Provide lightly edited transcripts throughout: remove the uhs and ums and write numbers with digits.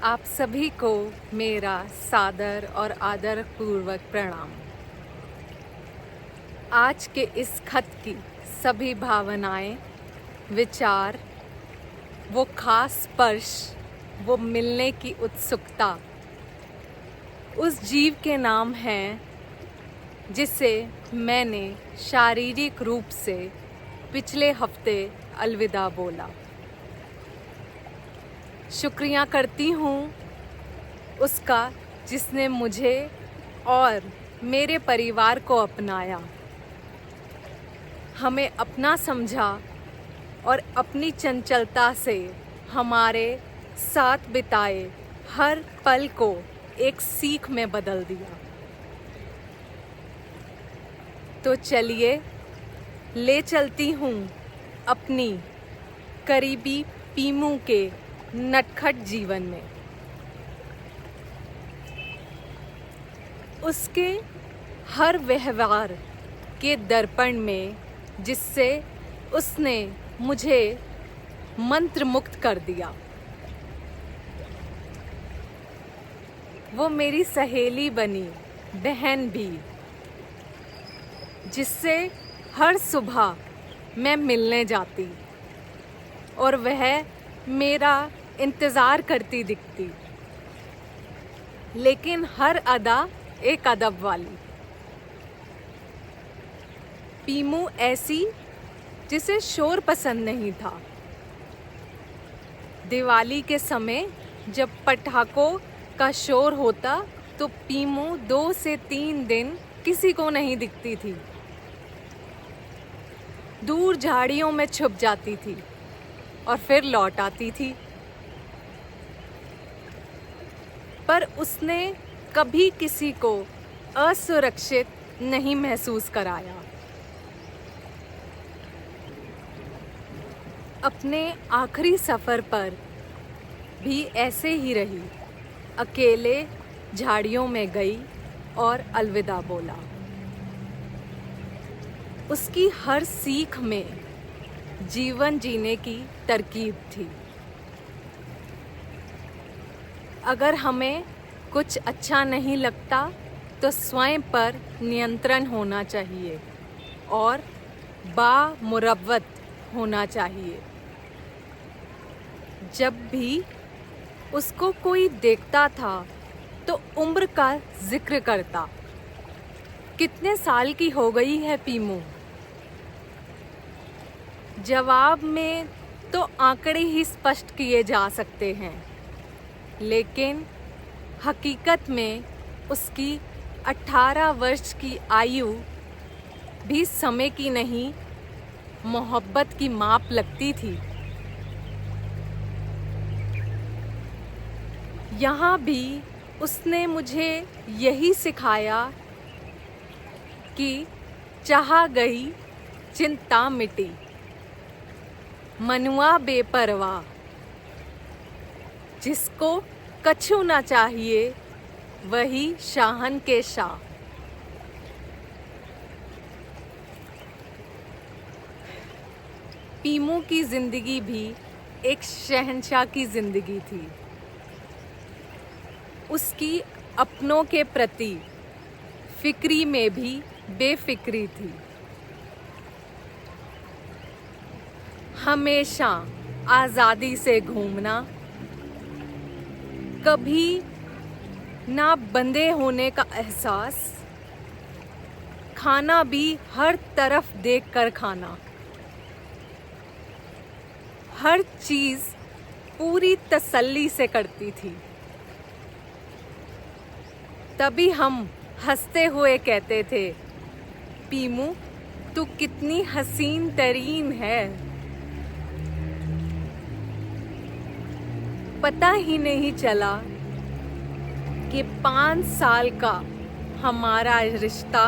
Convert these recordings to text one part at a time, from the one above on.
आप सभी को मेरा सादर और आदरपूर्वक प्रणाम। आज के इस खत की सभी भावनाएं, विचार, वो खास स्पर्श, वो मिलने की उत्सुकता उस जीव के नाम है जिसे मैंने शारीरिक रूप से पिछले हफ्ते अलविदा बोला। शुक्रिया करती हूँ उसका जिसने मुझे और मेरे परिवार को अपनाया, हमें अपना समझा और अपनी चंचलता से हमारे साथ बिताए हर पल को एक सीख में बदल दिया। तो चलिए ले चलती हूँ अपनी करीबी पीमू के नटखट जीवन में। उसके हर व्यवहार के दर्पण में जिससे उसने मुझे मंत्रमुग्ध कर दिया। वो मेरी सहेली बनी, बहन भी, जिससे हर सुबह मैं मिलने जाती और वह मेरा इंतज़ार करती दिखती, लेकिन हर अदा एक अदब वाली। पीमू ऐसी जिसे शोर पसंद नहीं था। दिवाली के समय जब पटाखों का शोर होता तो पीमू 2 से 3 दिन किसी को नहीं दिखती थी। दूर झाड़ियों में छुप जाती थी और फिर लौट आती थी। पर उसने कभी किसी को असुरक्षित नहीं महसूस कराया। अपने आखिरी सफ़र पर भी ऐसे ही रही, अकेले झाड़ियों में गई और अलविदा बोला। उसकी हर सीख में जीवन जीने की तरकीब थी। अगर हमें कुछ अच्छा नहीं लगता तो स्वयं पर नियंत्रण होना चाहिए और बामुरव्वत होना चाहिए। जब भी उसको कोई देखता था तो उम्र का जिक्र करता। कितने साल की हो गई है पीमू? जवाब में तो आंकड़े ही स्पष्ट किए जा सकते हैं, लेकिन हकीकत में उसकी 18 वर्ष की आयु भी समय की नहीं, मोहब्बत की माप लगती थी। यहाँ भी उसने मुझे यही सिखाया कि चाहा गई चिंता मिटी, मनुआ बेपरवाह, जिसको कछु ना चाहिए वही शाहन के शाह। पीमू की जिंदगी भी एक शहंशाह की जिंदगी थी। उसकी अपनों के प्रति फिक्री में भी बेफिक्री थी। हमेशा आज़ादी से घूमना, कभी ना बंधे होने का एहसास, खाना भी हर तरफ देखकर खाना, हर चीज़ पूरी तसल्ली से करती थी। तभी हम हंसते हुए कहते थे, पीमू तू कितनी हसीन तरीन है। पता ही नहीं चला कि 5 साल का हमारा रिश्ता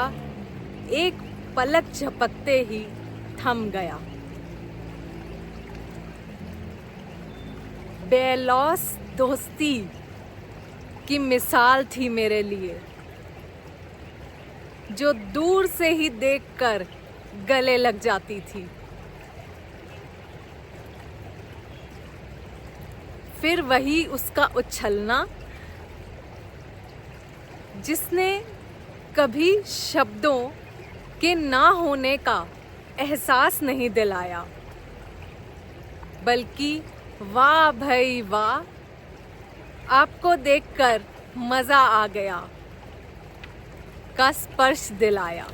एक पलक झपकते ही थम गया। बेलौस दोस्ती की मिसाल थी मेरे लिए, जो दूर से ही देखकर गले लग जाती थी। फिर वही उसका उछलना जिसने कभी शब्दों के ना होने का एहसास नहीं दिलाया, बल्कि वाह भाई वाह, आपको देखकर मजा आ गया का स्पर्श दिलाया।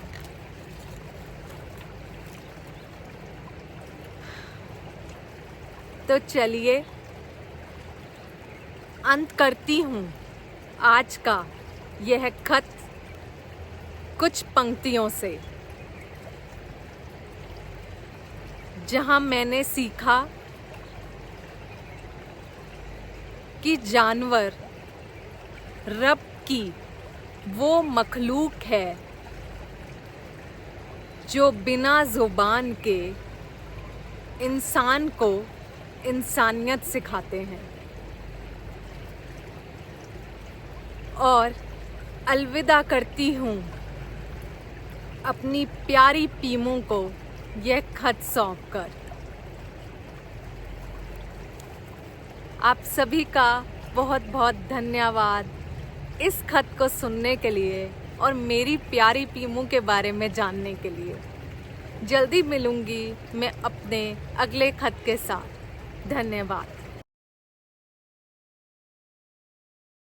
तो चलिए अंत करती हूँ आज का यह खत कुछ पंक्तियों से, जहाँ मैंने सीखा कि जानवर रब की वो मखलूक है जो बिना जुबान के इंसान को इंसानियत सिखाते हैं। और अलविदा करती हूँ अपनी प्यारी पीमू को यह खत सौंपकर। आप सभी का बहुत बहुत धन्यवाद इस खत को सुनने के लिए और मेरी प्यारी पीमू के बारे में जानने के लिए। जल्दी मिलूंगी मैं अपने अगले खत के साथ। धन्यवाद।